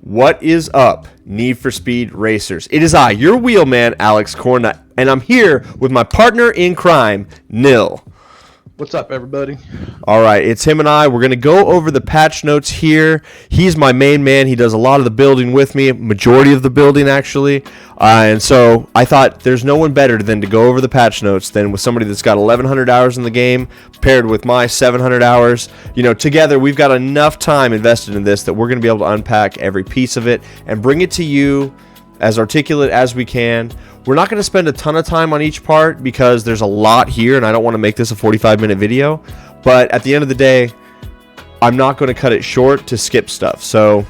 What is up, Need for Speed racers? It is I, your wheelman, Alex Cornnut, and I'm here with my partner in crime, NIL. What's up, everybody? All right, it's him and I. We're going to go over the patch notes here. He's my main man. He does a lot of the building with me, majority of the building, actually. And so I thought there's no one better than to go over the patch notes than with somebody that's got 1,100 hours in the game paired with my 700 hours. You know, together we've got enough time invested in this that we're going to be able to unpack every piece of it and bring it to you as articulate as we can. We're not going to spend a ton of time on each part because there's a lot here and I don't want to make this a 45-minute video. But at the end of the day, I'm not going to cut it short to skip stuff. So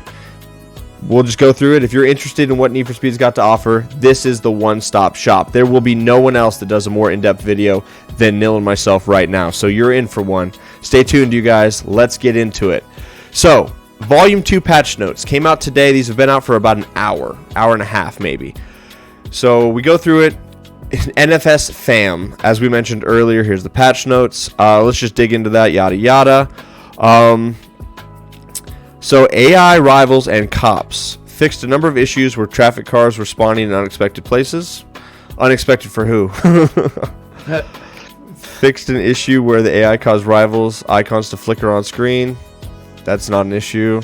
we'll just go through it. If you're interested in what Need for Speed's got to offer, this is the one-stop shop. There will be no one else that does a more in-depth video than Nil and myself right now. So you're in for one. Stay tuned, you guys. Let's get into it. So, Volume 2 patch notes came out today. These have been out for about an hour and a half maybe. So we go through it. NFS fam, as we mentioned earlier, here's the patch notes. Let's just dig into that, yada yada. So AI rivals and cops fixed a number of issues where traffic cars were spawning in unexpected places. Unexpected for who? Fixed an issue where the AI caused rivals icons to flicker on screen. That's not an issue.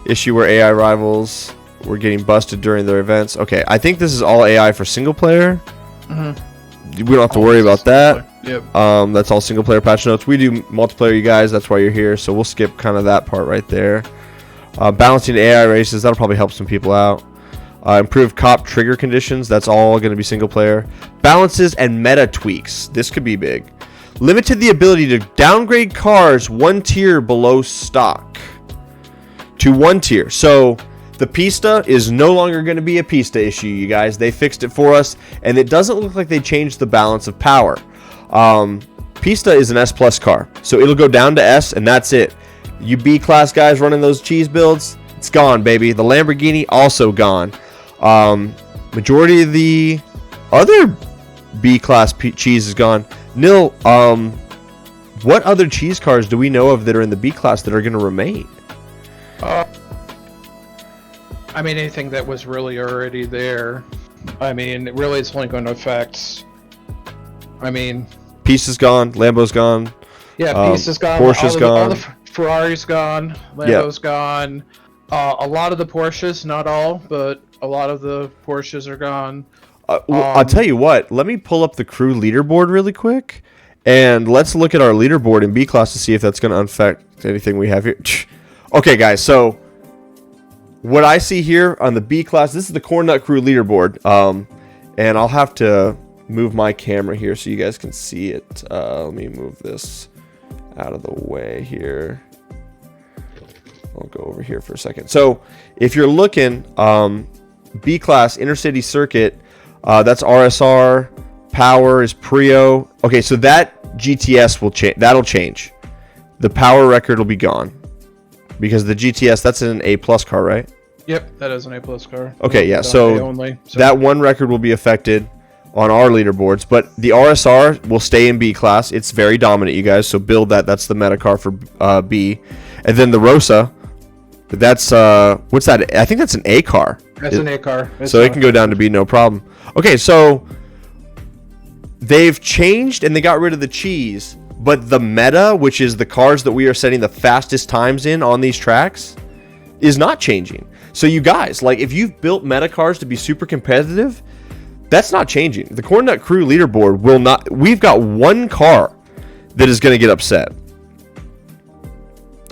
Issue where AI rivals were getting busted during their events. Okay, I think this is all AI for single player. We don't have to worry about that. Yep. That's all single player patch notes. We do multiplayer, you guys. That's why you're here. So we'll skip kind of that part right there. Balancing AI races. That'll probably help some people out. Improved cop trigger conditions. That's all going to be single player. Balances and meta tweaks. This could be big. Limited the ability to downgrade cars one tier below stock to one tier. So the PISTA is no longer going to be a PISTA issue, you guys. They fixed it for us, and it doesn't look like they changed the balance of power. PISTA is an S plus car, so it'll go down to S, and that's it. You B-class guys running those cheese builds, it's gone, baby. The Lamborghini, also gone. Majority of the other B-class cheese is gone. Nil, what other cheese cars do we know of that are in the B-class that are going to remain? I mean, anything that was really already there. I mean, really, it's only going to affect. I mean, Pista's gone, Lambo's gone. Yeah, Pista's gone. Porsche's gone. All the Ferrari's gone. Lambo's gone. A lot of the Porsches, not all, but a lot of the Porsches are gone. I'll tell you what. Let me pull up the crew leaderboard really quick, and let's look at our leaderboard in B class to see if that's going to affect anything we have here. Okay, guys. So what I see here on the B class, this is the Cornnut crew leaderboard, and I'll have to move my camera here so you guys can see it. Let me move this out of the way here. I'll go over here for a second. So if you're looking, B class intercity circuit, that's RSR. Power is Prio. Okay, so that GTS will change. That'll change. The power record will be gone because the GTS, that's an A plus car, right? Yep, that is an A plus car. Okay, yeah. So that one record will be affected on our leaderboards, but the RSR will stay in B class. It's very dominant, you guys. So build that. That's the meta car for B, and then the Rosa. That's what's that? I think that's an A car. That's an A car. So it can go down to B, no problem. Okay, so they've changed and they got rid of the cheese, but the meta, which is the cars that we are setting the fastest times in on these tracks, is not changing. So you guys, like, if you've built meta cars to be super competitive, that's not changing. The Cornnut crew leaderboard will not. We've got one car that is going to get upset.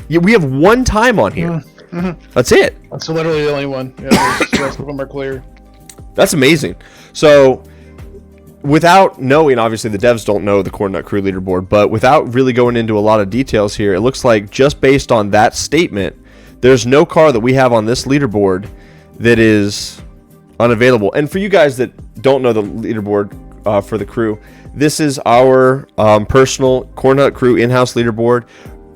Yeah, we have one time on here. That's it. That's literally the only one. Yeah, the rest of them are clear. That's amazing. So, without knowing, obviously the devs don't know the Cornnut crew leaderboard, but without really going into a lot of details here, it looks like just based on that statement, there's no car that we have on this leaderboard that is unavailable. And for you guys that don't know the leaderboard for the crew, this is our personal Cornnut crew in-house leaderboard.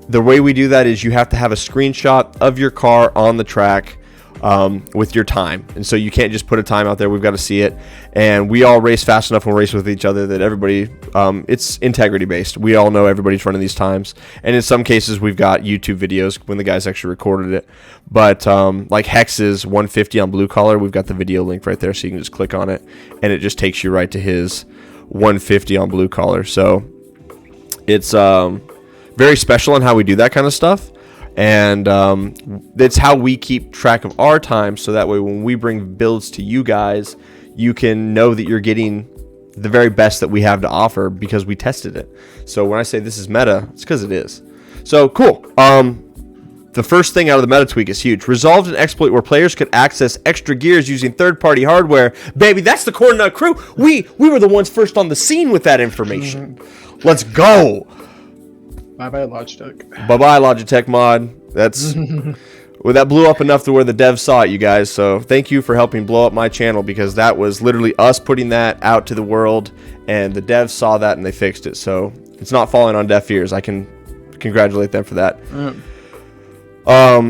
The way we do that is you have to have a screenshot of your car on the track with your time. And so you can't just put a time out there. We've got to see it. And we all race fast enough and race with each other that everybody, it's integrity based. We all know everybody's running these times. And in some cases, we've got YouTube videos when the guys actually recorded it. But like Hex's 150 on Blue Collar, we've got the video link right there. So you can just click on it and it just takes you right to his 150 on Blue Collar. So it's very special in how we do that kind of stuff. And that's how we keep track of our time, so that way when we bring builds to you guys, you can know that you're getting the very best that we have to offer because we tested it. So when I say this is meta, it's because it is. So cool. The first thing out of the meta tweak is huge. Resolved an exploit where players could access extra gears using third-party hardware. Baby, that's the Cornnut crew. We were the ones first on the scene with that information. Let's go. Bye-bye, Logitech. Bye-bye, Logitech mod. That's... well, that blew up enough to where the devs saw it, you guys. So thank you for helping blow up my channel, because that was literally us putting that out to the world, and the devs saw that and they fixed it. So it's not falling on deaf ears. I can congratulate them for that.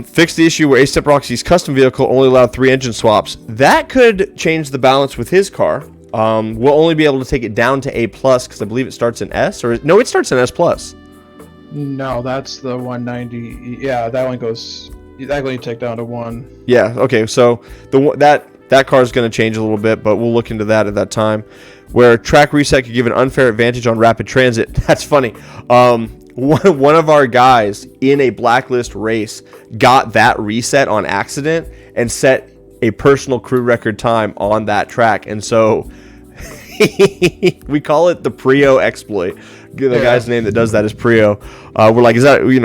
Fixed the issue where A-Step Roxy's custom vehicle only allowed 3 engine swaps. That could change the balance with his car. We'll only be able to take it down to A+, because I believe it starts in S. Or no, it starts in S+. No, that's the 190. Yeah, that one goes. That one you take down to 1. Yeah. Okay. So that car is going to change a little bit, but we'll look into that at that time. Where track reset could give an unfair advantage on rapid transit. That's funny. One of our guys in a blacklist race got that reset on accident and set a personal crew record time on that track, and so we call it the Prio exploit. The guy's name that does that is Prio. We're like, is that, we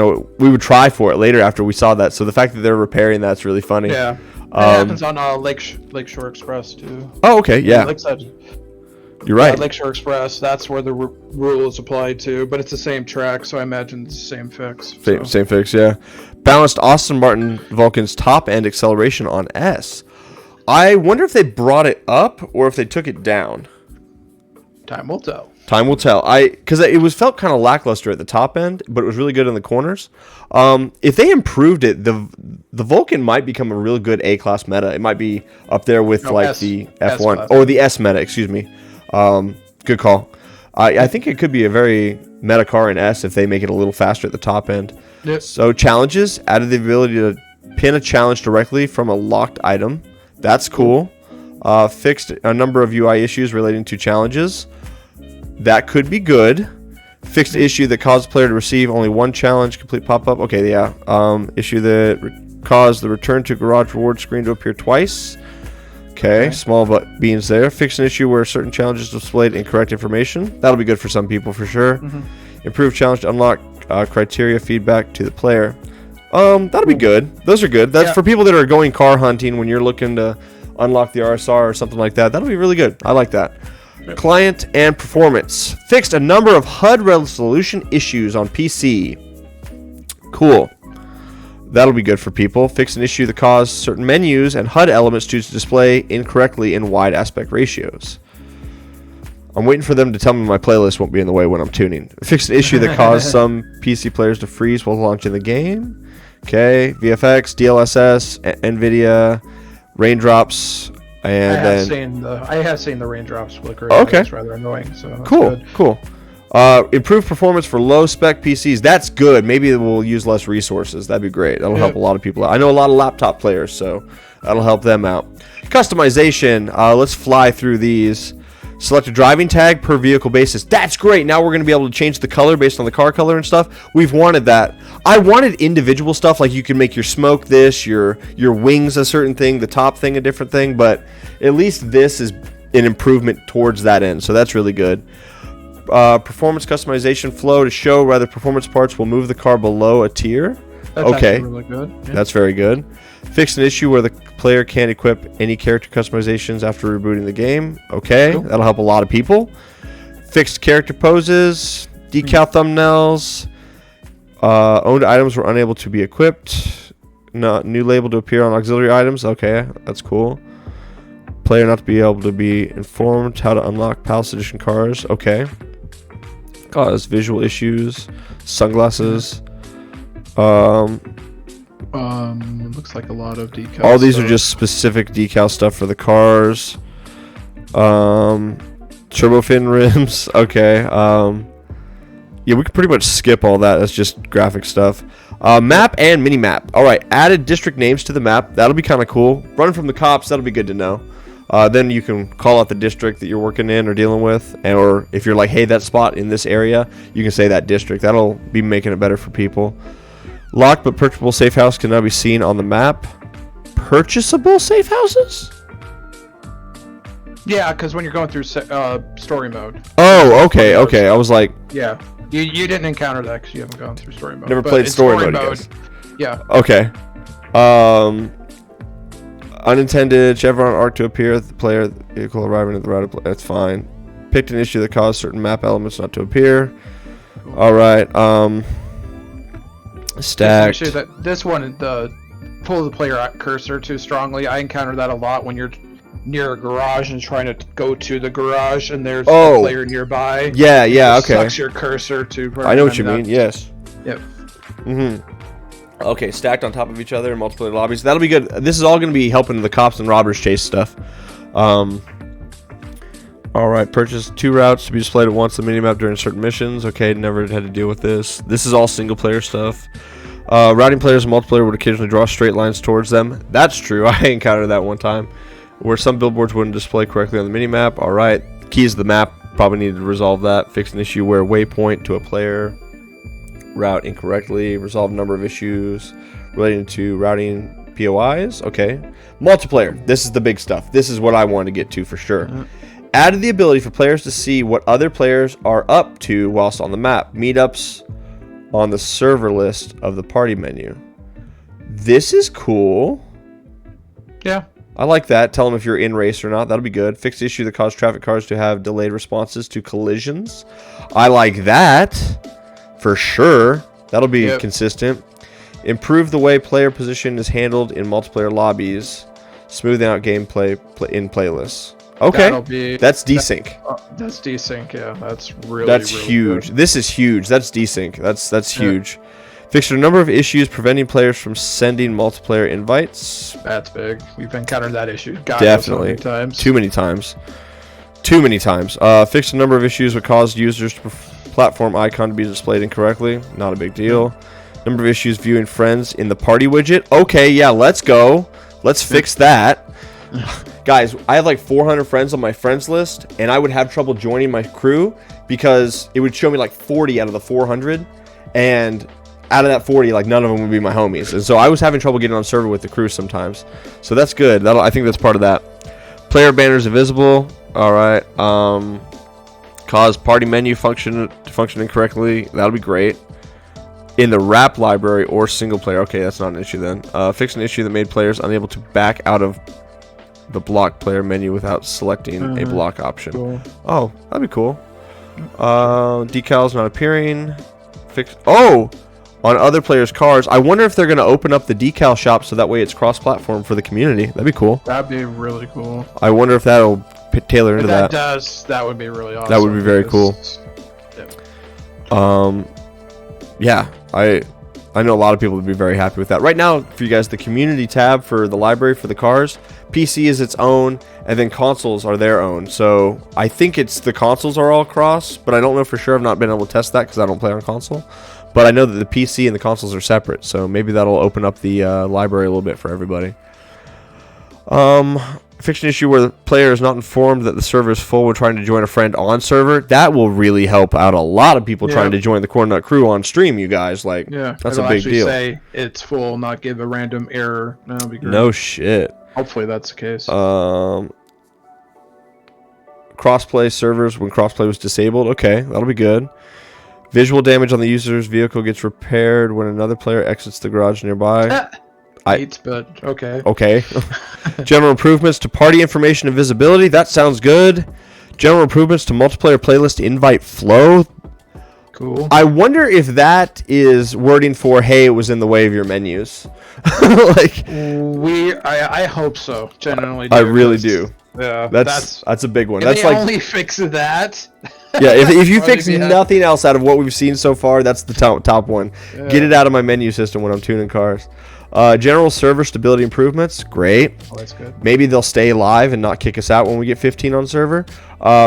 would try for it later after we saw that. So the fact that they're repairing that's really funny. Yeah. It happens on Lakeshore Express too. Oh, okay, yeah. You're right. Lakeshore Express, that's where the rule is applied to, but it's the same track, so I imagine it's the same fix. Same fix, yeah. Balanced Aston Martin Vulcan's top end acceleration on S. I wonder if they brought it up or if they took it down. Time will tell. Time will tell. Because it felt kind of lackluster at the top end, but it was really good in the corners. If they improved it, the Vulcan might become a really good A-class meta. It might be up there with the F1 or the S meta. Excuse me. Good call. I think it could be a very meta car in S if they make it a little faster at the top end. Yep. So challenges added the ability to pin a challenge directly from a locked item. That's cool. Fixed a number of UI issues relating to challenges. That could be good. Fixed issue that caused the player to receive only 1 challenge complete pop-up. Okay, yeah. Issue that caused the return to garage reward screen to appear twice. Okay, small beans there. Fixed an issue where certain challenges displayed incorrect information. That'll be good for some people for sure. Improved challenge to unlock criteria feedback to the player. That'll be good. Those are good. That's for people that are going car hunting when you're looking to unlock the RSR or something like that. That'll be really good. I like that. Client and performance. Fixed a number of HUD resolution issues on PC. Cool. That'll be good for people. Fixed an issue that caused certain menus and HUD elements to display incorrectly in wide aspect ratios. I'm waiting for them to tell me my playlist won't be in the way when I'm tuning. Fixed an issue that caused some PC players to freeze while launching the game. Okay. VFX, DLSS, NVIDIA, raindrops. And I have seen the raindrops flicker. Okay. It's rather annoying. So that's cool. good. Cool. Improved performance for low spec PCs. That's good. Maybe we'll use less resources. That'd be great. That'll help a lot of people out. I know a lot of laptop players, so that'll help them out. Customization. Let's fly through these. Select a driving tag per vehicle basis. That's great. Now we're going to be able to change the color based on the car color and stuff. We've wanted that. I wanted individual stuff, like you can make your smoke this, your wings a certain thing, the top thing a different thing, but at least this is an improvement towards that end, so that's really good. Performance customization flow to show whether performance parts will move the car below a tier. That's actually really good. Yeah. That's very good. Fix an issue where the player can't equip any character customizations after rebooting the game. Okay, cool. That'll help a lot of people. Fixed character poses, decal thumbnails. Owned items were unable to be equipped. New label to appear on auxiliary items. Okay, that's cool. Player not to be able to be informed how to unlock Palace Edition cars. Okay. Cause visual issues. Sunglasses. It looks like a lot of decals. All these are just specific decal stuff for the cars. Turbo fin rims. Okay. Yeah, we could pretty much skip all that. That's just graphic stuff. Map and mini map. All right, added district names to the map. That'll be kind of cool. Running from the cops. That'll be good to know. Then you can call out the district that you're working in or dealing with, or if you're like, hey, that spot in this area, you can say that district. That'll be making it better for people. Locked but purchasable safe house can now be seen on the map. Purchasable safe houses? Yeah, because when you're going through story mode. Oh, okay, okay. I was like, yeah, you didn't encounter that because you haven't gone through story mode. Never played story mode. Yeah. Okay. Unintended chevron arc to appear. The player vehicle arriving at the route of play. That's fine. Picked an issue that caused certain map elements not to appear. All right. Stacked. This one, the pull the player cursor too strongly. I encounter that a lot when you're near a garage and trying to go to the garage and there's a player nearby. Yeah, yeah, okay. Sucks your cursor to. I know what you mean. Yes. Yep. Okay, stacked on top of each other in multiplayer lobbies. That'll be good. This is all going to be helping the cops and robbers chase stuff. All right, purchase 2 routes to be displayed at once. The minimap during certain missions. Okay, never had to deal with this. This is all single player stuff. Routing players in multiplayer would occasionally draw straight lines towards them. That's true. I encountered that one time, where some billboards wouldn't display correctly on the minimap. All right, keys to the map. Probably needed to resolve that. Fix an issue where waypoint to a player route incorrectly. Resolve a number of issues relating to routing POIs. Okay, multiplayer. This is the big stuff. This is what I wanted to get to for sure. Added the ability for players to see what other players are up to whilst on the map. Meetups on the server list of the party menu. This is cool. Yeah. I like that. Tell them if you're in race or not. That'll be good. Fix the issue that caused traffic cars to have delayed responses to collisions. I like that for sure. That'll be consistent. Improve the way player position is handled in multiplayer lobbies. Smoothing out gameplay in playlists. Okay, that's desync. That's desync. Yeah, that's really. That's really huge. Good. This is huge. That's desync. That's huge. Fixed a number of issues preventing players from sending multiplayer invites. That's big. We've encountered that issue. Definitely. So many times. Too many times. Too many times. Fixed a number of issues that caused users to platform icon to be displayed incorrectly. Not a big deal. Number of issues viewing friends in the party widget. Okay, yeah, let's go. Let's fix that. Guys, I have like 400 friends on my friends list, and I would have trouble joining my crew because it would show me like 40 out of the 400, and out of that 40, like none of them would be my homies. And so I was having trouble getting on server with the crew sometimes. So that's good. I think that's part of that. Player banners invisible. All right. Cause party menu to function incorrectly. That'll be great. In the wrap library or single player. Okay, that's not an issue then. Fix an issue that made players unable to back out of the block player menu without selecting a block option. Cool. Oh, that'd be cool. Decals not appearing. Fix. Oh, on other players' cars. I wonder if they're going to open up the decal shop so that way it's cross-platform for the community. That'd be cool. That'd be really cool. I wonder if that'll tailor into that. That would be really awesome. That would be very cool. Yeah, I know a lot of people would be very happy with that. Right now, for you guys, the community tab for the library for the cars, PC is its own, and then consoles are their own. So I think it's the consoles are all cross, but I don't know for sure. I've not been able to test that because I don't play on console. But I know that the PC and the consoles are separate, so maybe that'll open up the library a little bit for everybody. Fix an issue where the player is not informed that the server is full when trying to join a friend on server. That will really help out a lot of people trying to join the Cornnut crew on stream, you guys. Like, that's a big deal. Say it's full, not give a random error. That'll be great. No shit. Hopefully that's the case. Crossplay servers when crossplay was disabled. Okay, that'll be good. Visual damage on the user's vehicle gets repaired when another player exits the garage nearby. But okay. Okay. General improvements to party information and visibility. That sounds good. General improvements to multiplayer playlist invite flow. Cool. I wonder if that is wording for, hey, it was in the way of your menus. Like, I hope so. Genuinely, I really do. Yeah, that's a big one. If that's they like only fix that. Yeah, if you fix nothing else out of what we've seen so far, that's the top one. Yeah. Get it out of my menu system when I'm tuning cars. General server stability improvements, great. Oh, that's good. Maybe they'll stay live and not kick us out when we get 15 on server.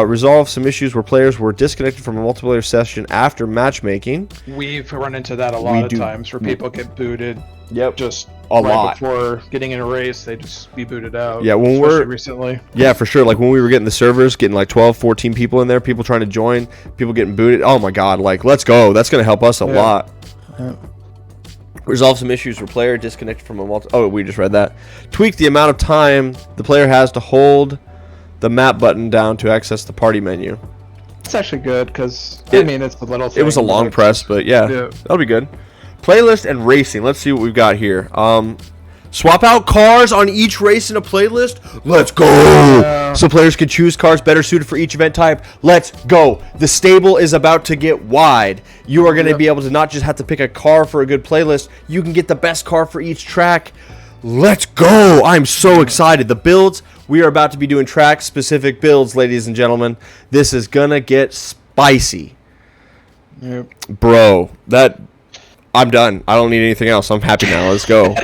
Resolve some issues where players were disconnected from a multiplayer session after matchmaking. We've run into that a lot of times where people get booted. Yep, just a lot before getting in a race. They just be booted out. Yeah, when we're recently. Yeah, for sure. Like when we were getting the servers, getting like 12, 14 people in there, people trying to join, people getting booted. Oh my god, like let's go. That's gonna help us a lot. Yeah. Resolve some issues where player disconnected from a oh, we just read that. Tweak the amount of time the player has to hold the map button down to access the party menu. It's actually good because I mean it's a little thing. It was a long press, but yeah, that'll be good. Playlist and racing. Let's see what we've got here. Swap out cars on each race in a playlist. Let's go. So players can choose cars better suited for each event type. Let's go. The stable is about to get wide. You are going to be able to not just have to pick a car for a good playlist. You can get the best car for each track. Let's go. I'm so excited. The builds, we are about to be doing track specific builds, ladies and gentlemen. This is going to get spicy. Yep. Bro, I'm done. I don't need anything else. I'm happy now. Let's go.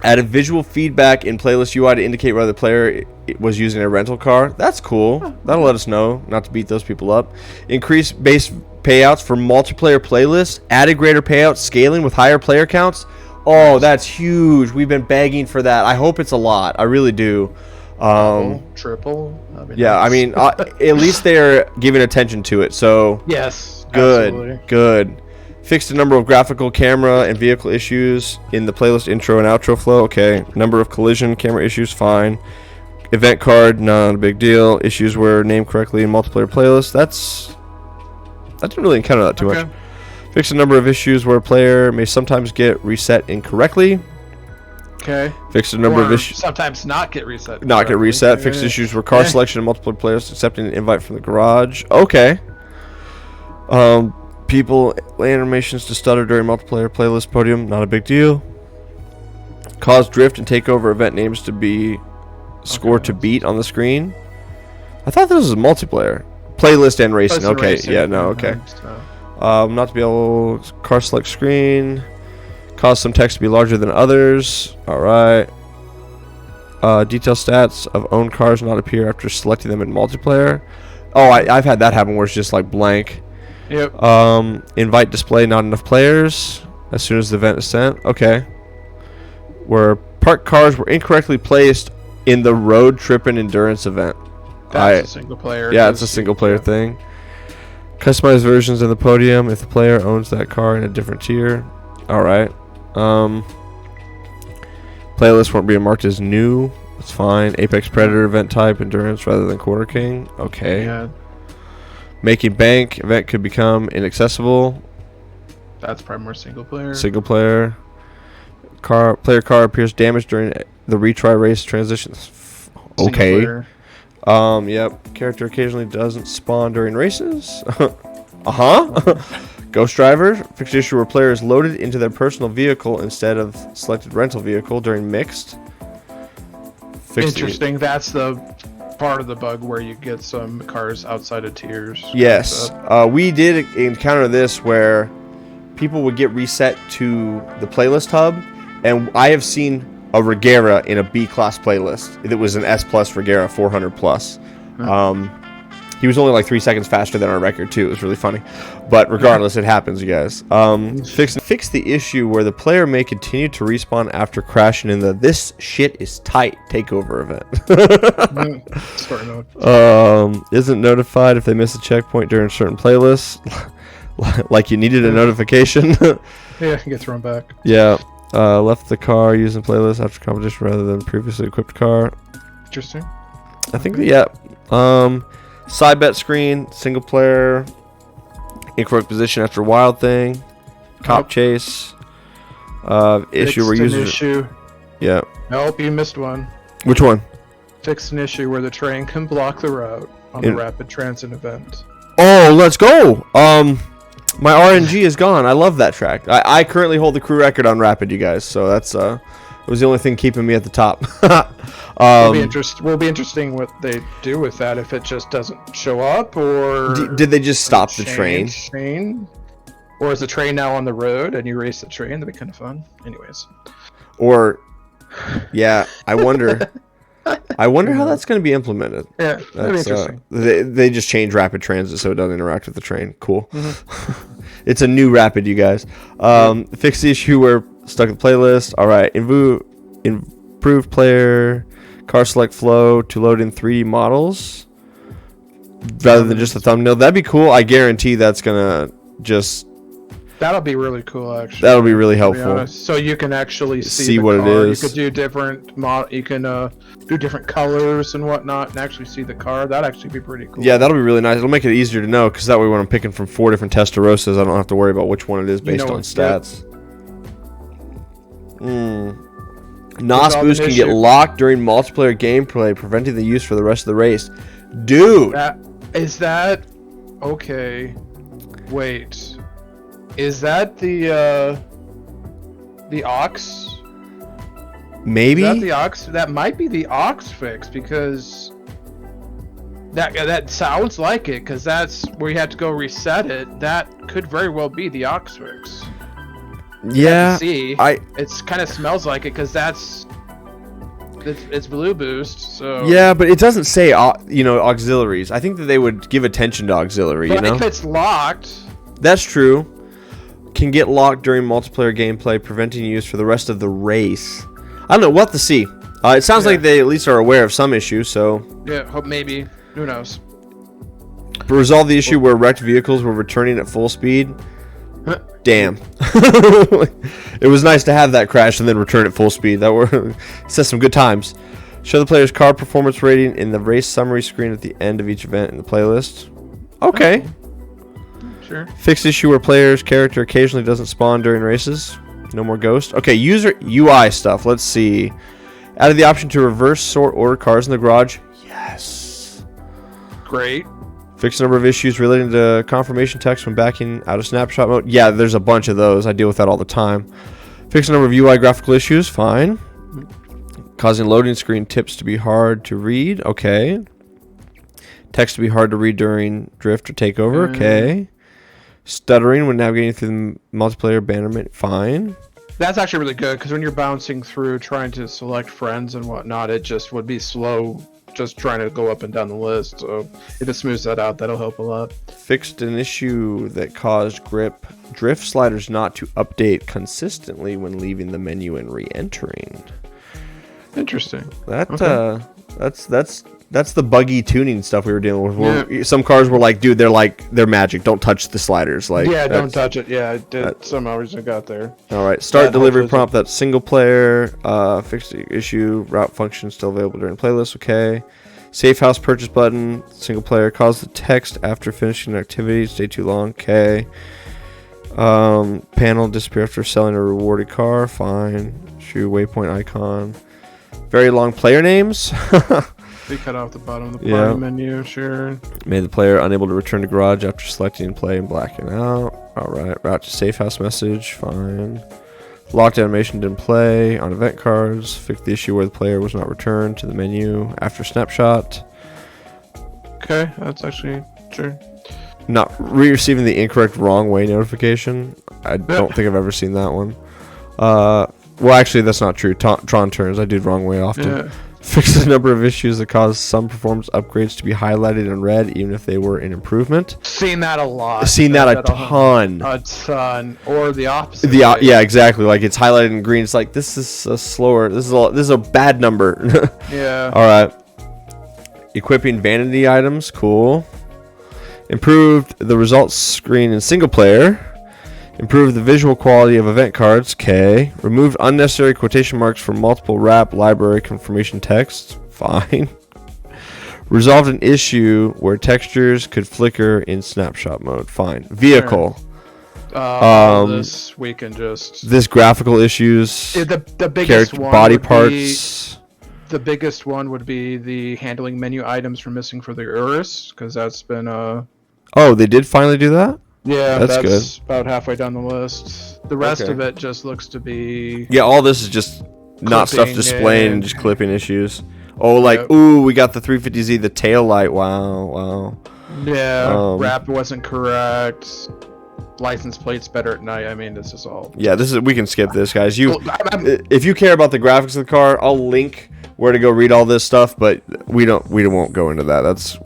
Added visual feedback in playlist UI to indicate whether the player was using a rental car. That's cool. That'll let us know not to beat those people up. Increase base payouts for multiplayer playlists. Added greater payout scaling with higher player counts. Oh, that's huge. We've been begging for that. I hope it's a lot. I really do. Triple. Yeah, I mean, at least they're giving attention to it. So yes, good, absolutely. Good. Fixed a number of graphical, camera, and vehicle issues in the playlist intro and outro flow. Okay. Number of collision, camera issues, fine. Event card, not a big deal. Issues were named correctly in multiplayer playlists. I didn't really encounter that too much. Fixed a number of issues where a player may sometimes get reset incorrectly. Okay. Fixed a number of issues. Sometimes not get reset. Fixed issues where car selection in multiple players accepting an invite from the garage. Okay. People animations to stutter during multiplayer playlist podium, not a big deal. Cause drift and take over event names to be scored to beat on the screen. I thought this was multiplayer. Playlist and racing. Okay. Racing. Yeah, no, okay. Not to be able car select screen. Cause some text to be larger than others. Alright. Detail stats of owned cars not appear after selecting them in multiplayer. Oh, I've had that happen where it's just like blank. Yep. Invite display not enough players as soon as the event is sent. Okay. Where parked cars were incorrectly placed in the road trip and endurance event. That's a single player. Yeah, it's a single player thing. Customized versions of the podium if the player owns that car in a different tier. All right. Playlists weren't being marked as new. That's fine. Apex Predator event type endurance rather than Quarter King. Okay. Yeah. Making bank event could become inaccessible. That's probably more single player. Single player. Player car appears damaged during the retry race transitions. Okay. Yep. Character occasionally doesn't spawn during races. Ghost driver. Fixed issue where player is loaded into their personal vehicle instead of selected rental vehicle during mixed. Interesting. That's the part of the bug where you get some cars outside of tiers. Yes. We did encounter this where people would get reset to the playlist hub, and I have seen a Regera in a B class playlist. It was an S plus Regera 400 plus. He was only like 3 seconds faster than our record too. It was really funny, but regardless, it happens, you guys. Fix the issue where the player may continue to respawn after crashing in the "this shit is tight" takeover event. Isn't notified if they miss a checkpoint during certain playlists, like you needed a notification. Yeah, get thrown back. Yeah. Left the car using playlist after competition rather than previously equipped car. Interesting. I think side bet screen, single player, incorrect position after wild thing, cop chase, issue where users. Yeah. Nope, you missed one. Which one? Fix an issue where the train can block the route on the rapid transit event. Oh, let's go. My RNG is gone. I love that track. I currently hold the crew record on rapid, you guys. So that's it was the only thing keeping me at the top. Will be interesting what they do with that, if it just doesn't show up, or did they just stop the train? Or is the train now on the road and you race the train? That'd be kind of fun. Anyways. Or, yeah, I wonder. I wonder how that's going to be implemented. Yeah, that'd be interesting. They just change rapid transit so it doesn't interact with the train. Cool. It's a new rapid, you guys. Fix the issue where stuck in the playlist. All right. Improve player car select flow to load in 3D models rather than just a thumbnail. That'd be cool. I guarantee that's going to just... That'll be really cool, actually. That'll be really helpful. So you can actually see what car. it is. You could do different you can do different colors and whatnot, and actually see the car. That'd actually be pretty cool. Yeah, that'll be really nice. It'll make it easier to know, because that way when I'm picking from 4 different Testarossas, I don't have to worry about which one it is based on stats. NOS boost can get locked during multiplayer gameplay, preventing the use for the rest of the race. Dude! Is that... Okay. Wait. Is that the aux? Maybe? Is that the aux? That might be the aux fix, because that sounds like it, because that's where you have to go reset it. That could very well be the aux fix. Yeah. See, it's kind of smells like it, because it's blue boost. So yeah, but it doesn't say auxiliaries. I think that they would give attention to auxiliary. But if it's locked, that's true. Can get locked during multiplayer gameplay, preventing use for the rest of the race. I don't know. We'll have to see. It sounds like they at least are aware of some issues, so... Yeah, hope maybe. Who knows? Resolve the issue where wrecked vehicles were returning at full speed. Damn. It was nice to have that crash and then return at full speed. That says some good times. Show the player's car performance rating in the race summary screen at the end of each event in the playlist. Okay. Sure. Fix issue where player's character occasionally doesn't spawn during races. No more ghost. Okay, user UI stuff. Let's see. Added the option to reverse sort order cars in the garage. Yes. Great. Fix a number of issues relating to confirmation text when backing out of snapshot mode. Yeah, there's a bunch of those. I deal with that all the time. Fix a number of UI graphical issues. Fine. Causing loading screen tips to be hard to read. Okay. Text to be hard to read during drift or takeover. Okay. Stuttering when navigating through the multiplayer abandonment. Fine. That's actually really good, because when you're bouncing through trying to select friends and whatnot, it just would be slow just trying to go up and down the list. So if it smooths that out, that'll help a lot. Fixed an issue that caused drift sliders not to update consistently when leaving the menu and re-entering. Interesting. That's the buggy tuning stuff we were dealing with. Yeah. Some cars were like, dude, they're magic. Don't touch the sliders. Like, yeah, don't touch it. Yeah, it did. Somehow reason got there. All right, start delivery prompt. That's single player. Fix the issue. Route function still available during playlist. Okay. Safe house purchase button. Single player. Cause the text after finishing an activity. Stay too long. Okay. Panel disappear after selling a rewarded car. Fine. Shoe waypoint icon. Very long player names. They cut off the bottom of the party menu, sure. Made the player unable to return to garage after selecting and play and blacking out. Alright, route to safe house message, fine. Locked animation didn't play on event cards. Fix the issue where the player was not returned to the menu after snapshot. Okay, that's actually true. Not receiving the incorrect wrong way notification. I don't think I've ever seen that one. Well, actually, that's not true. Tron turns. I do wrong way often. Yeah. Fix the number of issues that cause some performance upgrades to be highlighted in red, even if they were an improvement. Seen that a lot. Seen that a ton. A ton. Or the opposite. Yeah, exactly. Like, it's highlighted in green. It's like, this is a slower. This is a bad number. Yeah. All right. Equipping vanity items. Cool. Improved the results screen in single player. Improved the visual quality of event cards. Okay. Removed unnecessary quotation marks from multiple wrap library confirmation texts. Fine. Resolved an issue where textures could flicker in snapshot mode. Fine. Vehicle. This we can just... This graphical issues. The biggest one body parts. The biggest one would be the handling menu items from missing for the Urus, because that's been... Oh, they did finally do that? Yeah, that's good. About halfway down the list. The rest of it just looks to be... Yeah, all this is just not stuff displaying and just clipping issues. Oh, like, ooh, we got the 350Z, the tail light. Wow. Yeah, wrap wasn't correct. license plates better at night. I mean, this is all. Yeah, we can skip this, guys. I'm- If you care about the graphics of the car, I'll link where to go read all this stuff, but we won't go into that. That's,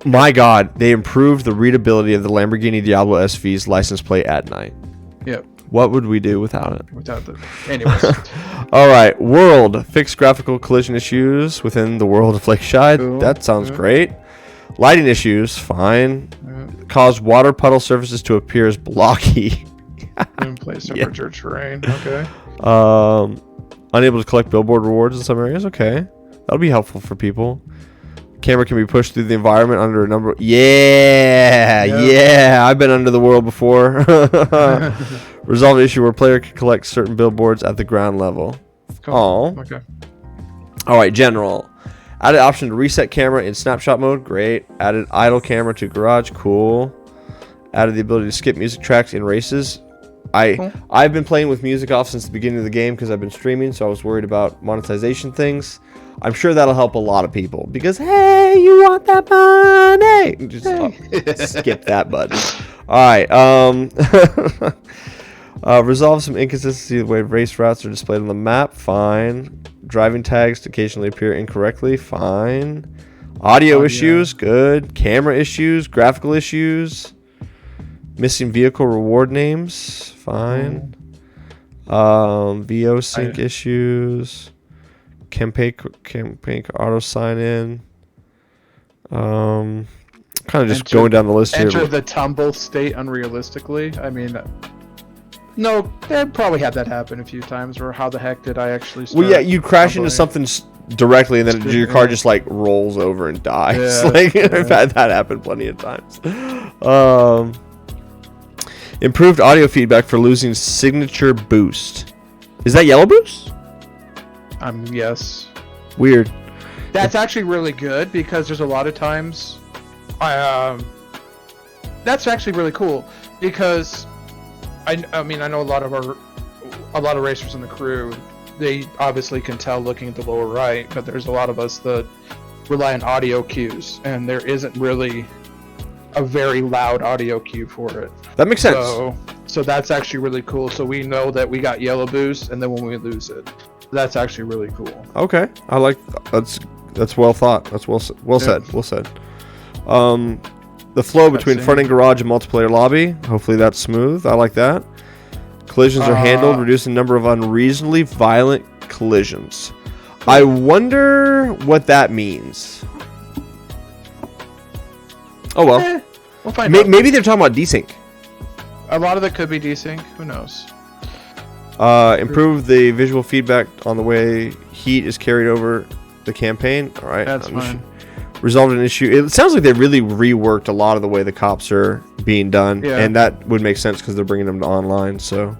my God, they improved the readability of the Lamborghini Diablo SV's license plate at night. Yep. What would we do without it? Without the. Anyways. All right, world fixed graphical collision issues within the world of Lake Shide. Cool. That sounds great. Lighting issues, fine. Yeah. Cause water puddle surfaces to appear as blocky. In place temperature terrain. Okay. Unable to collect billboard rewards in some areas. Okay, that'll be helpful for people. Camera can be pushed through the environment under a number. Yeah. I've been under the world before. Resolve an issue where player can collect certain billboards at the ground level. Cool. Oh. Okay. All right, general. Added option to reset camera in snapshot mode. Great. Added idle camera to garage. Cool. Added the ability to skip music tracks in races. I've been playing with music off since the beginning of the game because I've been streaming, so I was worried about monetization things. I'm sure that'll help a lot of people because, hey, you want that money? Just skip that button. All right. Resolve some inconsistency of the way race routes are displayed on the map. Fine. Driving tags to occasionally appear incorrectly. Fine. Audio issues. Good. Camera issues. Graphical issues. Missing vehicle reward names. Fine. VO sync issues. Campaign auto sign in. Kind of just going down the list here. Enter the tumble state unrealistically. I mean, no, they probably had that happen a few times. Or how the heck did I actually start? Well, yeah, you crash into something directly, and then your car just like rolls over and dies. Yeah, Like I've had that happen plenty of times. Improved audio feedback for losing signature boost. Is that yellow boost? Yes. Weird. That's actually really good because there's a lot of times. That's actually really cool because I mean I know a lot of racers in the crew. They obviously can tell looking at the lower right, but there's a lot of us that rely on audio cues, and there isn't really a very loud audio cue for it. That makes sense. So that's actually really cool. So we know that we got yellow boost, and then when we lose it, that's actually really cool. Okay, I like that's well thought. That's well said. Well said. The flow between front end garage and multiplayer lobby. Hopefully that's smooth. I like that. Collisions are handled, reducing the number of unreasonably violent collisions. I wonder what that means. Oh well. We'll find out. Maybe they're talking about desync. A lot of it could be desync. Who knows? Improve the visual feedback on the way heat is carried over the campaign. All right. That's fine. Resolved an issue. It sounds like they really reworked a lot of the way the cops are being done, and that would make sense because they're bringing them to online. So,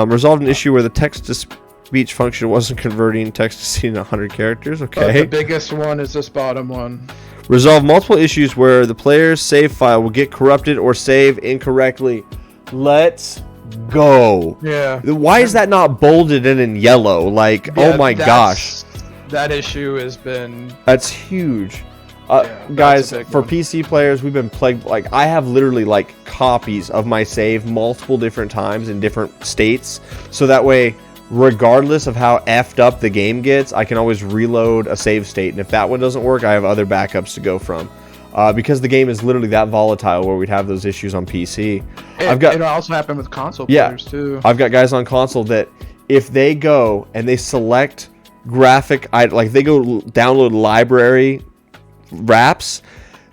resolved an issue where the text-to-speech function wasn't converting text to scene in 100 characters. Okay. But the biggest one is this bottom one. Resolve multiple issues where the player's save file will get corrupted or save incorrectly. Let's go. Yeah. Why is that not bolded and in yellow? Like, oh my gosh. That issue has been... That's huge. Guys, for PC players, we've been plagued. Like, I have literally, like, copies of my save multiple different times in different states. So that way, regardless of how effed up the game gets, I can always reload a save state. And if that one doesn't work, I have other backups to go from. Because the game is literally that volatile where we'd have those issues on PC. It also happened with console players, too. I've got guys on console that if they go and they select graphic, like they go download library wraps,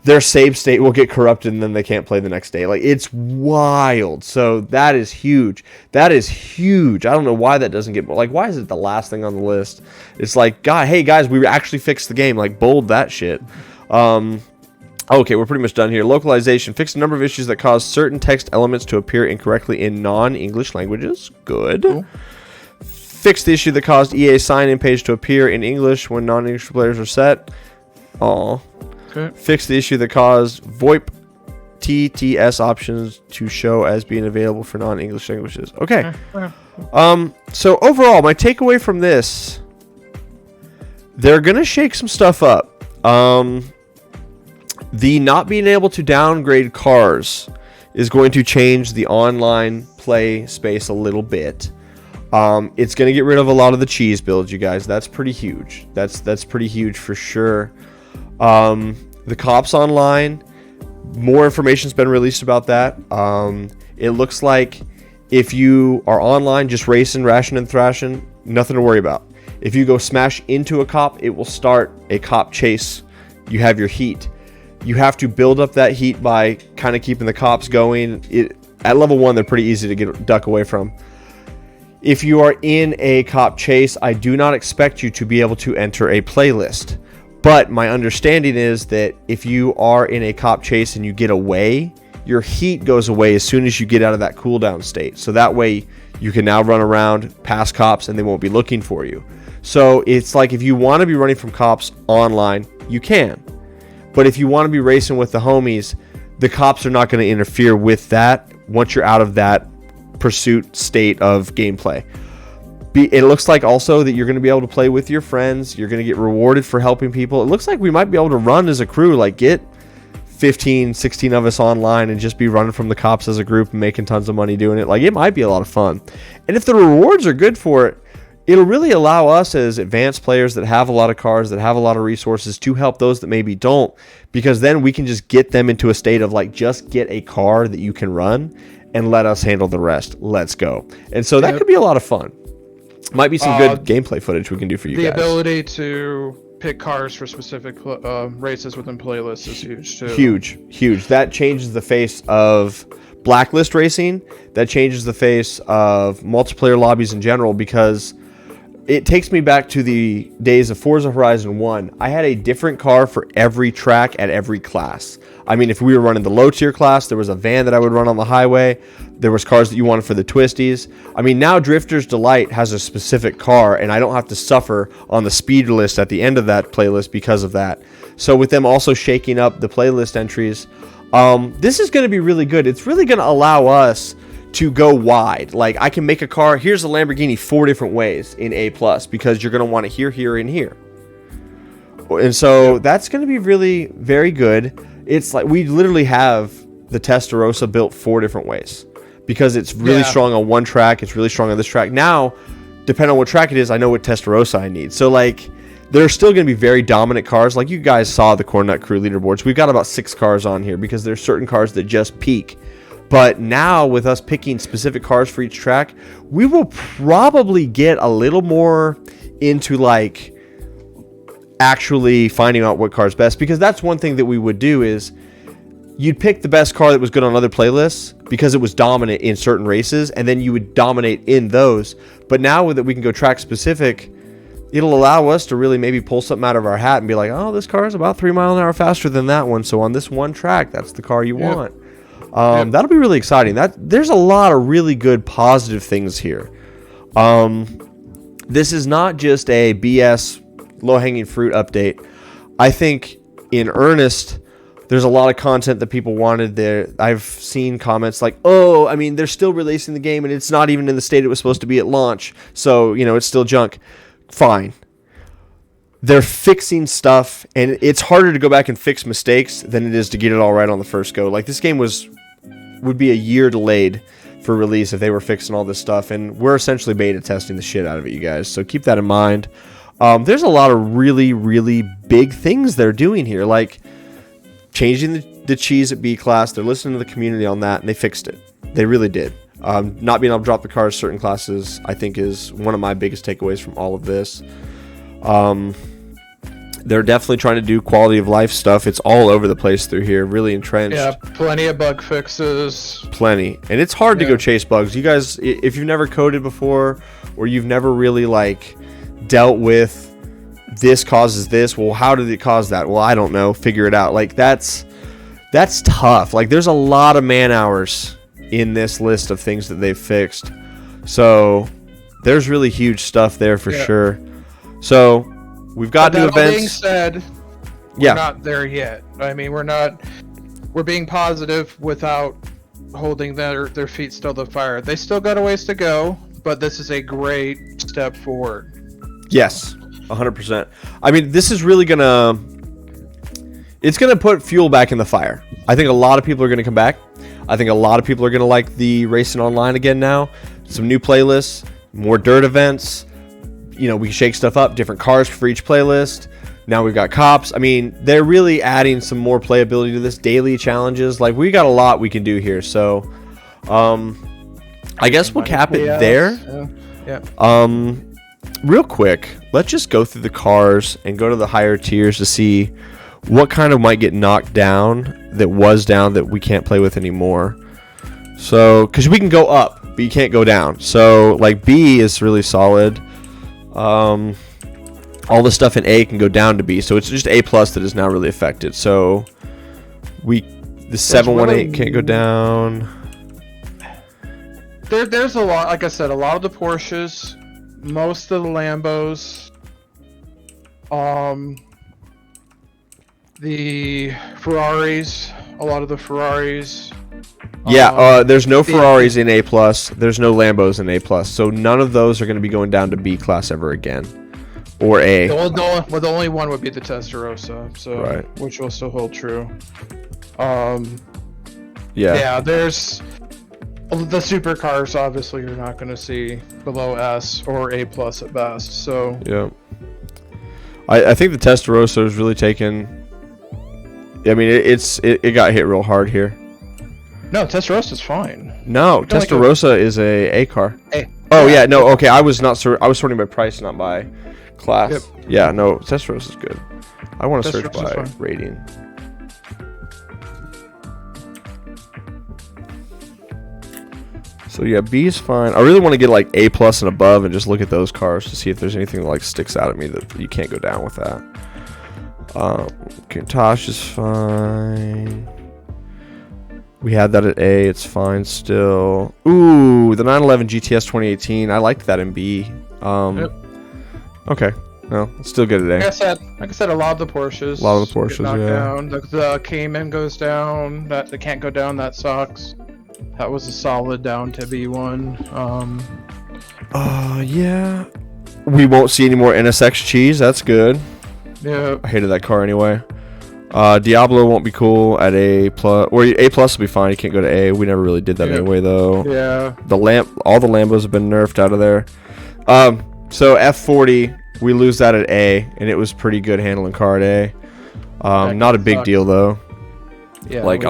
their save state will get corrupted and then they can't play the next day. Like, it's wild. So that is huge. That is huge. I don't know why that doesn't get, like, why is it the last thing on the list? It's like, God, hey guys, we actually fixed the game. Like, bold that shit. Okay, we're pretty much done here. Localization. Fixed a number of issues that cause certain text elements to appear incorrectly in non-English languages. Good. Cool. Fixed the issue that caused EA sign-in page to appear in English when non-English players are set. Aw. Okay. Fixed the issue that caused VoIP TTS options to show as being available for non-English languages. Okay. So overall, my takeaway from this, they're gonna shake some stuff up. The not being able to downgrade cars is going to change the online play space a little bit. It's going to get rid of a lot of the cheese builds, you guys. That's pretty huge. That's pretty huge for sure. The cops online, more information's been released about that. It looks like if you are online just racing, rashing, and thrashing, nothing to worry about. If you go smash into a cop, it will start a cop chase. You have your heat. You have to build up that heat by kind of keeping the cops going. At level 1, they're pretty easy to duck away from. If you are in a cop chase, I do not expect you to be able to enter a playlist. But my understanding is that if you are in a cop chase and you get away, your heat goes away as soon as you get out of that cooldown state. So that way you can now run around past cops and they won't be looking for you. So it's like if you want to be running from cops online, you can. But if you want to be racing with the homies, the cops are not going to interfere with that once you're out of that pursuit state of gameplay. It looks like also that you're going to be able to play with your friends. You're going to get rewarded for helping people. It looks like we might be able to run as a crew, like get 15, 16 of us online and just be running from the cops as a group and making tons of money doing it. Like, it might be a lot of fun. And if the rewards are good for it, it'll really allow us as advanced players that have a lot of cars, that have a lot of resources, to help those that maybe don't, because then we can just get them into a state of like, just get a car that you can run and let us handle the rest. Let's go. And so that could be a lot of fun. Might be some good gameplay footage we can do for you guys. The ability to pick cars for specific races within playlists is huge too. Huge. That changes the face of blacklist racing. That changes the face of multiplayer lobbies in general, because it takes me back to the days of Forza Horizon 1. I had a different car for every track at every class. I mean, if we were running the low tier class, there was a van that I would run on the highway. There was cars that you wanted for the twisties. I mean, now Drifter's Delight has a specific car, and I don't have to suffer on the speed list at the end of that playlist because of that. So with them also shaking up the playlist entries, this is going to be really good. It's really going to allow us to go wide. Like, I can make a car. Here's a Lamborghini 4 different ways in A+, because you're going to want it here, here, and here. And so that's going to be really very good. It's like we literally have the Testarossa built 4 different ways, because it's really strong on one track. It's really strong on this track. Now, depending on what track it is, I know what Testarossa I need. So, like, there's still going to be very dominant cars. Like, you guys saw the Cornnut crew leaderboards. We've got about 6 cars on here because there's certain cars that just peak. But now, with us picking specific cars for each track, we will probably get a little more into, like, actually finding out what car is best. Because that's one thing that we would do is you'd pick the best car that was good on other playlists because it was dominant in certain races, and then you would dominate in those. But now that we can go track specific, it'll allow us to really maybe pull something out of our hat and be like, oh, this car is about 3 miles an hour faster than that one. So on this one track, that's the car you want. That'll be really exciting. There's a lot of really good positive things here. This is not just a BS low-hanging fruit update. I think in earnest, there's a lot of content that people wanted there. I've seen comments like, oh, I mean, they're still releasing the game and it's not even in the state it was supposed to be at launch. So, you know, it's still junk. Fine. They're fixing stuff, and it's harder to go back and fix mistakes than it is to get it all right on the first go. Like, this game would be a year delayed for release if they were fixing all this stuff, and we're essentially beta testing the shit out of it, you guys. So keep that in mind. There's a lot of really, really big things they're doing here, like changing the cheese at B class. They're listening to the community on that, and they fixed it. They really did. Not being able to drop the cars certain classes, I think, is one of my biggest takeaways from all of this. They're definitely trying to do quality of life stuff. It's all over the place through here, really entrenched. Yeah, plenty of bug fixes. Plenty. And it's hard to go chase bugs. You guys, if you've never coded before, or you've never really, like, dealt with this causes this, well, how did it cause that? Well, I don't know. Figure it out. Like, that's tough. Like, there's a lot of man hours in this list of things that they've fixed. So there's really huge stuff there for sure. So we've got new events. That being said, we're not there yet. I mean, we're being positive without holding their feet still to the fire. They still got a ways to go, but this is a great step forward. Yes, 100%. I mean, this is really it's gonna put fuel back in the fire. I think a lot of people are gonna come back. I think a lot of people are going to like the racing online again now. Some new playlists, more dirt events. We can shake stuff up, different cars for each playlist. Now we've got cops. I mean, they're really adding some more playability to this. Daily challenges. Like, we got a lot we can do here. So, I guess we'll cap it there. Yeah. Real quick, let's just go through the cars and go to the higher tiers to see what kind of might get knocked down that was down that we can't play with anymore. So, because we can go up, but you can't go down. So, like, B is really solid. All the stuff in A can go down to B. So, it's just A plus that is now really affected. So, the 718 can't go down. There's a lot, like I said, a lot of the Porsches, most of the Lambos, the Ferraris, a lot of the Ferraris. Yeah, there's no Ferraris in A plus. There's no Lambos in A plus. So none of those are going to be going down to B class ever again, or A. The only one would be the Testarossa, so right. Which will still hold true. Yeah, there's the supercars. Obviously, you're not going to see below S or A plus at best. So yeah, I think the Testarossa is really taken. I mean, it got hit real hard here. No, Testarosa's fine. No, Testarossa is a car. A. Oh yeah, no, okay. I was sorting by price, not by class. Yep. Yeah, no, Testarossa is good. I want to search by fine. rating. So yeah, B is fine. I really want to get like A plus and above and just look at those cars to see if there's anything that like sticks out at me that you can't go down with that. Kintosh is fine. We had that at A. It's fine still. Ooh, the 911 GTS 2018. I liked that in B. Yep. Okay. No, it's still good at A. Like I said, a lot of the Porsches. A lot of the Porsches, get knocked yeah. down. The Cayman goes down. They can't go down. That sucks. That was a solid down to B1. Yeah. We won't see any more NSX cheese. That's good. Yeah. I hated that car anyway. Diablo won't be cool at A plus, or A plus will be fine. You can't go to A. We never really did that anyway, though. Yeah. All the Lambos have been nerfed out of there. So F40, we lose that at A, and it was pretty good handling car at A. Not a big deal though. Yeah. Like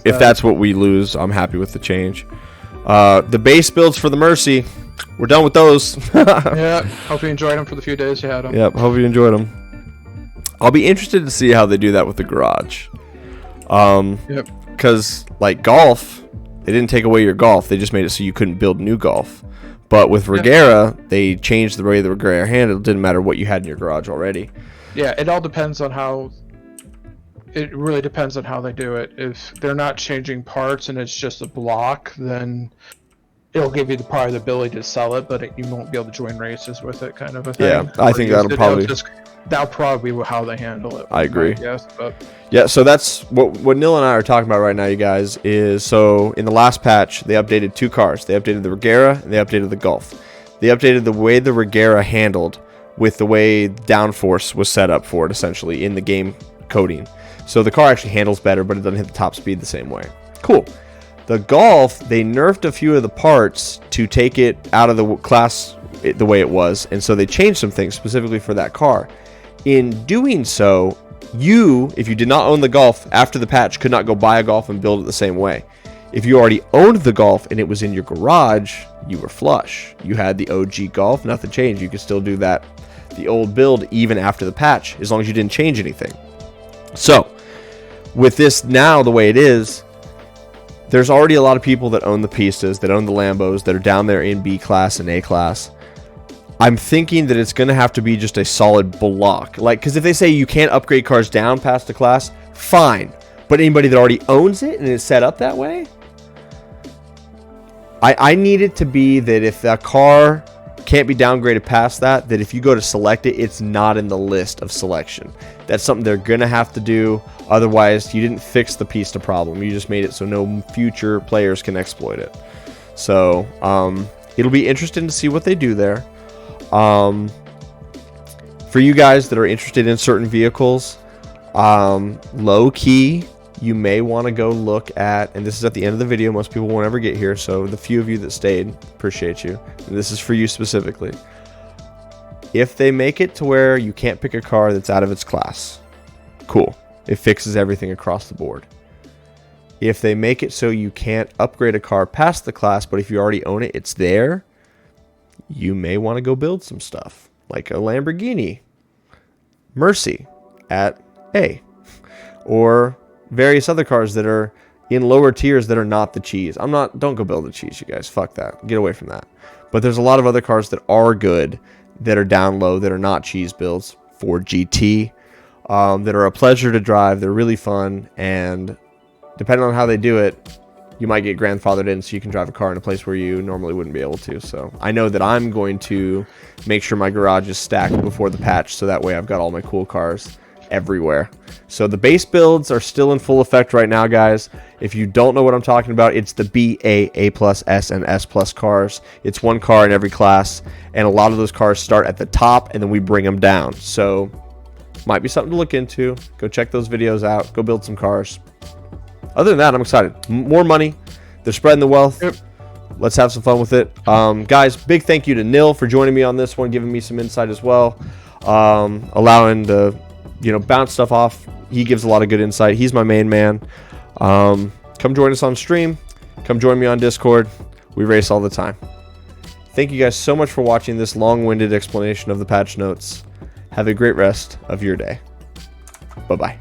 if that's what we lose, I'm happy with the change. The base builds for the Mercy, we're done with those. Yeah. Hope you enjoyed them for the few days you had them. Yep. Hope you enjoyed them. I'll be interested to see how they do that with the garage. Yep. Because, like, golf, they didn't take away your golf. They just made it so you couldn't build new golf. But with Regera, they changed the way the Regera handled. It didn't matter what you had in your garage already. Yeah, it all depends on how... It really depends on how they do it. If they're not changing parts and it's just a block, then it'll give you probably the ability to sell it, but you won't be able to join races with it, kind of a thing. Yeah, I think that'll probably be how they handle it. I agree. Yes, but yeah, so that's what Neil and I are talking about right now, you guys, is so in the last patch, they updated two cars. They updated the Regera and they updated the Golf. They updated the way the Regera handled with the way downforce was set up for it, essentially, in the game coding. So the car actually handles better, but it doesn't hit the top speed the same way. Cool. The Golf, they nerfed a few of the parts to take it out of the class the way it was, and so they changed some things specifically for that car. In doing so, if you did not own the Golf after the patch, could not go buy a Golf and build it the same way. If you already owned the Golf and it was in your garage, you were flush. You had the OG Golf, nothing changed. You could still do that, the old build, even after the patch, as long as you didn't change anything. So, with this now the way it is, there's already a lot of people that own the Pistas, that own the Lambos, that are down there in B class and A class. I'm thinking that it's going to have to be just a solid block. Like, because if they say you can't upgrade cars down past the class, fine. But anybody that already owns it and it's set up that way, I need it to be that if that car can't be downgraded past that if you go to select it, it's not in the list of selection. That's something they're going to have to do. Otherwise, you didn't fix the Pista problem. You just made it so no future players can exploit it. So, it'll be interesting to see what they do there. For you guys that are interested in certain vehicles, low key, you may want to go look at, and this is at the end of the video, most people won't ever get here, so the few of you that stayed, appreciate you. And this is for you specifically. If they make it to where you can't pick a car that's out of its class, cool. It fixes everything across the board. If they make it so you can't upgrade a car past the class, but if you already own it, it's there, you may want to go build some stuff, like a Lamborghini Mercy at A, or various other cars that are in lower tiers that are not the cheese. Don't go build the cheese, you guys. Fuck that. Get away from that. But there's a lot of other cars that are good, that are down low, that are not cheese builds. Ford GT, that are a pleasure to drive. They're really fun, and depending on how they do it, you might get grandfathered in so you can drive a car in a place where you normally wouldn't be able to. So I know that I'm going to make sure my garage is stacked before the patch, so that way I've got all my cool cars everywhere. So the base builds are still in full effect right now, guys. If you don't know what I'm talking about, it's the B, A+, S, and S+ cars. It's one car in every class, and a lot of those cars start at the top, and then we bring them down. So might be something to look into. Go check those videos out. Go build some cars. Other than that, I'm excited. More money. They're spreading the wealth. Yep. Let's have some fun with it. Guys, big thank you to NIL for joining me on this one, giving me some insight as well. Allowing to, bounce stuff off. He gives a lot of good insight. He's my main man. Come join us on stream. Come join me on Discord. We race all the time. Thank you guys so much for watching this long-winded explanation of the patch notes. Have a great rest of your day. Bye-bye.